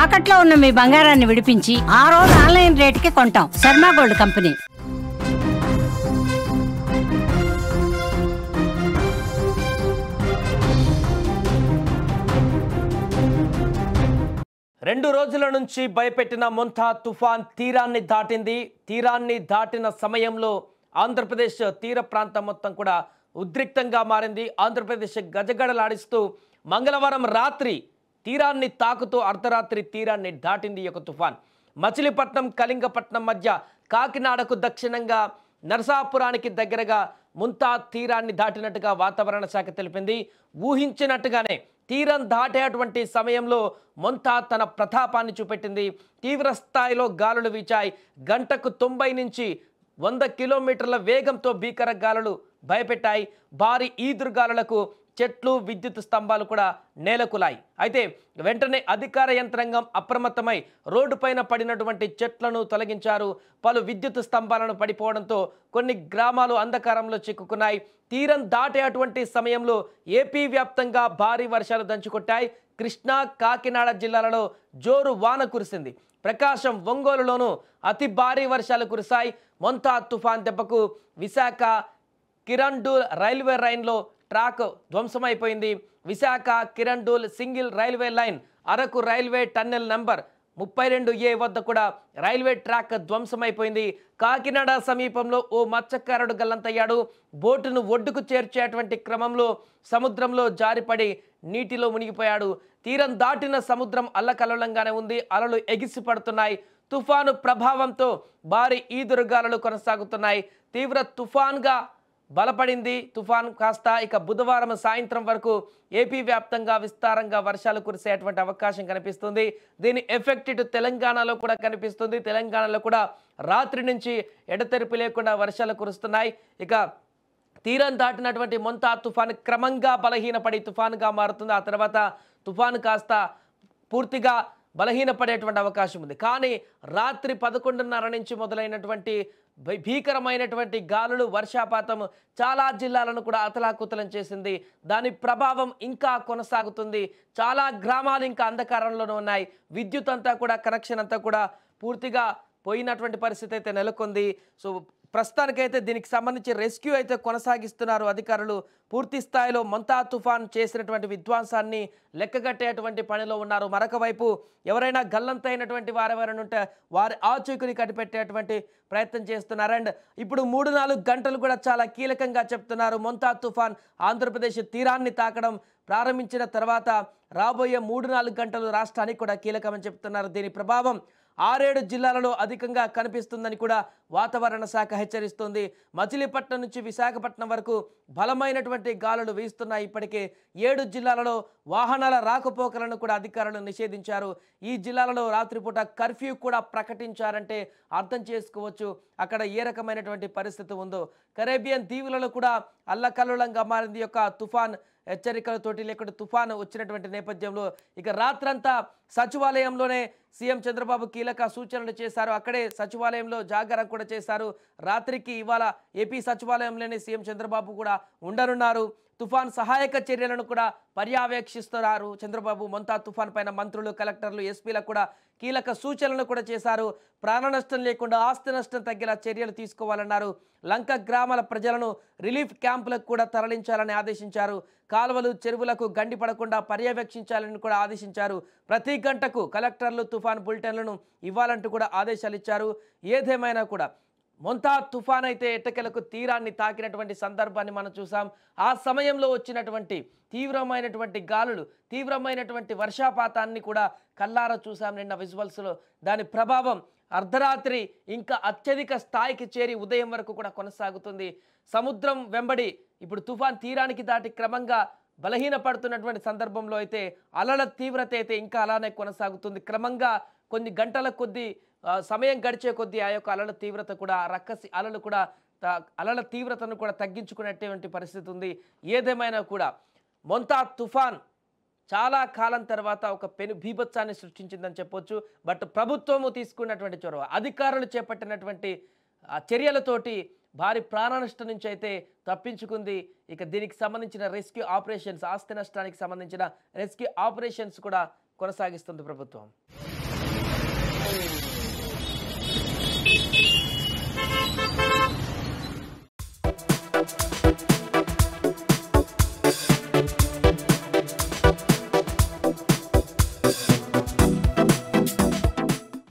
తాకట్లో ఉన్న మీ బంగారాన్ని విడిపించి ఆ రోజు ఆన్లైన్ రేటుకి కొంటాం. Sharma gold company. రెండు రోజుల నుంచి భయపెట్టిన మొంతా తుఫాన్ తీరాన్ని దాటింది. తీరాన్ని దాటిన సమయంలో ఆంధ్రప్రదేశ్ తీర ప్రాంతం మొత్తం కూడా ఉద్రిక్తంగా మారింది. ఆంధ్రప్రదేశ్ గజగడలాడిస్తూ మంగళవారం రాత్రి తీరాన్ని తాకుతూ అర్ధరాత్రి తీరాన్ని దాటింది ఒక తుఫాన్. మచిలీపట్నం కళింగపట్నం మధ్య కాకినాడకు దక్షిణంగా నరసాపురానికి దగ్గరగా మొంతా తీరాన్ని దాటినట్టుగా వాతావరణ శాఖ తెలిపింది. ఊహించినట్టుగానే తీరం దాటేటువంటి సమయంలో మొంతా తన ప్రతాపాన్ని చూపెట్టింది. తీవ్ర స్థాయిలో గాలులు వీచాయి. గంటకు 90 నుంచి 100 కిలోమీటర్ల వేగంతో భీకర గాలులు భయపెట్టాయి. భారీ ఈదురుగాలులకు చెట్లు విద్యుత్ స్తంభాలు కూడా నేలకులాయి. అయితే వెంటనే అధికార యంత్రాంగం అప్రమత్తమై రోడ్డు పైన పడినటువంటి చెట్లను తొలగించారు. పలు విద్యుత్ స్తంభాలను పడిపోవడంతో కొన్ని గ్రామాలు అంధకారంలో చిక్కుకున్నాయి. తీరం దాటేటువంటి సమయంలో ఏపీ వ్యాప్తంగా భారీ వర్షాలు దంచుకొట్టాయి. కృష్ణా, కాకినాడ జిల్లాలలో జోరు వాన కురిసింది. ప్రకాశం, ఒంగోలులోనూ అతి భారీ వర్షాలు కురిశాయి. మొంతా తుఫాన్ దెబ్బకు విశాఖ కిరండూల్ రైల్వే లైన్లో ట్రాక్ ధ్వంసమైపోయింది. Visakha Kirandul single railway line Araku railway tunnel number 32A వద్ద కూడా రైల్వే ట్రాక్ ధ్వంసమైపోయింది. కాకినాడ సమీపంలో ఓ మత్స్యకారుడు గల్లంతయ్యాడు. బోటును ఒడ్డుకు చేర్చేటువంటి క్రమంలో సముద్రంలో జారిపడి నీటిలో మునిగిపోయాడు. తీరం దాటిన సముద్రం అల్లకల్లోలంగానే ఉంది. అలలు ఎగిసి పడుతున్నాయి. తుఫాను ప్రభావంతో భారీ ఈదురుగాలులు కొనసాగుతున్నాయి. తీవ్ర తుఫాన్గా బలపడింది. తుఫాన్ కాస్త ఇక బుధవారం సాయంత్రం వరకు ఏపీ వ్యాప్తంగా విస్తారంగా వర్షాలు కురిసేటువంటి అవకాశం కనిపిస్తుంది. దీని ఎఫెక్ట్ ఇటు తెలంగాణలో కూడా కనిపిస్తుంది. తెలంగాణలో కూడా రాత్రి నుంచి ఎడతెరిపి లేకుండా వర్షాలు కురుస్తున్నాయి. ఇక తీరం దాటినటువంటి మొంతా తుఫాన్ క్రమంగా బలహీనపడి తుఫాన్గా మారుతుంది. ఆ తర్వాత తుఫాను కాస్త పూర్తిగా బలహీనపడేటువంటి అవకాశం ఉంది. కానీ రాత్రి 11:30 నుంచి మొదలైనటువంటి భీకరమైనటువంటి గాలులు, వర్షపాతం చాలా జిల్లాలను కూడా అతలాకుతలం చేసింది. దాని ప్రభావం ఇంకా కొనసాగుతుంది. చాలా గ్రామాలు ఇంకా అంధకారంలోనే ఉన్నాయి. విద్యుత్ అంతా కూడా కనెక్షన్ అంతా కూడా పూర్తిగా పోయినటువంటి పరిస్థితి అయితే నెలకొంది. సో ప్రస్తుతానికైతే దీనికి సంబంధించి రెస్క్యూ అయితే కొనసాగిస్తున్నారు అధికారులు. పూర్తి స్థాయిలో మొంతా తుఫాన్ చేసినటువంటి విధ్వంసాన్ని లెక్కగట్టేటువంటి పనిలో ఉన్నారు. మరొక వైపు ఎవరైనా గల్లంతైనటువంటి వారెవరైనా ఉంటే వారి ఆచూకుని కనిపెట్టేటువంటి ప్రయత్నం చేస్తున్నారు. అండ్ ఇప్పుడు 3-4 గంటలు కూడా చాలా కీలకంగా చెప్తున్నారు. మొంతా తుఫాన్ ఆంధ్రప్రదేశ్ తీరాన్ని తాకడం ప్రారంభించిన తర్వాత రాబోయే 3-4 గంటలు రాష్ట్రానికి కూడా కీలకమని చెప్తున్నారు. దీని ప్రభావం 6-7 జిల్లాలలో అధికంగా కనిపిస్తుందని కూడా వాతావరణ శాఖ హెచ్చరిస్తుంది. మచిలీపట్నం నుంచి విశాఖపట్నం వరకు బలమైనటువంటి గాలులు వీస్తున్నాయి. ఇప్పటికే 7 జిల్లాలలో వాహనాల రాకపోకలను కూడా అధికారులు నిషేధించారు. ఈ జిల్లాలలో రాత్రిపూట కర్ఫ్యూ కూడా ప్రకటించారంటే అర్థం చేసుకోవచ్చు అక్కడ ఏ రకమైనటువంటి పరిస్థితి ఉందో. కరేబియన్ దీవులలో కూడా అల్లకల్లోలంగా మారింది యొక్క తుఫాన్ హెచ్చరికలతోటి లేకుంటే తుఫాను వచ్చినటువంటి నేపథ్యంలో ఇక రాత్రంతా సచివాలయంలోనే సీఎం చంద్రబాబు కీలక సూచనలు చేశారు. అక్కడే సచివాలయంలో జాగరణ కూడా చేశారు. రాత్రికి ఇవాళ ఏపీ సచివాలయంలోనే సీఎం చంద్రబాబు కూడా ఉండనున్నారు. తుఫాన్ సహాయక చర్యలను కూడా పర్యవేక్షిస్తున్నారు చంద్రబాబు. మొంతా తుఫాన్ పైన మంత్రులు, కలెక్టర్లు, ఎస్పీలకు కూడా కీలక సూచనలు కూడా చేశారు. ప్రాణ నష్టం లేకుండా ఆస్తి నష్టం తగ్గేలా చర్యలు తీసుకోవాలన్నారు. లంక గ్రామాల ప్రజలను రిలీఫ్ క్యాంపులకు కూడా తరలించాలని ఆదేశించారు. కాలువలు, చెరువులకు గండి పడకుండా పర్యవేక్షించాలని కూడా ఆదేశించారు. ప్రతి గంటకు కలెక్టర్లు తుఫాన్ బులెటిన్లను ఇవ్వాలంటూ కూడా ఆదేశాలు ఇచ్చారు. ఏదేమైనా కూడా మొంతా తుఫాన్ అయితే ఎట్టకేలకు తీరాన్ని తాకినటువంటి సందర్భాన్ని మనం చూసాం. ఆ సమయంలో వచ్చినటువంటి తీవ్రమైనటువంటి గాలులు, తీవ్రమైనటువంటి వర్షపాతాన్ని కూడా కల్లారా చూసాం నిన్న విజువల్స్లో. దాని ప్రభావం అర్ధరాత్రి ఇంకా అత్యధిక స్థాయికి చేరి ఉదయం వరకు కూడా కొనసాగుతుంది. సముద్రం వెంబడి ఇప్పుడు తుఫాన్ తీరానికి దాటి క్రమంగా బలహీనపడుతున్నటువంటి సందర్భంలో అయితే అలల తీవ్రత అయితే ఇంకా అలానే కొనసాగుతుంది. క్రమంగా కొన్ని గంటల కొద్దీ సమయం గడిచే కొద్దీ ఆ యొక్క అలల తీవ్రత కూడా రక్కసి అలలు కూడా అలల తీవ్రతను కూడా తగ్గించుకునేటువంటి పరిస్థితి ఉంది. ఏదేమైనా కూడా మొంతా తుఫాన్ చాలా కాలం తర్వాత ఒక పెను బీభత్సాన్ని సృష్టించిందని చెప్పొచ్చు. బట్ ప్రభుత్వము తీసుకున్నటువంటి చొరవ, అధికారులు చేపట్టినటువంటి చర్యలతోటి భారీ ప్రాణ నష్టం నుంచి అయితే తప్పించుకుంది. ఇక దీనికి సంబంధించిన రెస్క్యూ ఆపరేషన్స్, ఆస్తి నష్టానికి సంబంధించిన రెస్క్యూ ఆపరేషన్స్ కూడా కొనసాగిస్తుంది ప్రభుత్వం.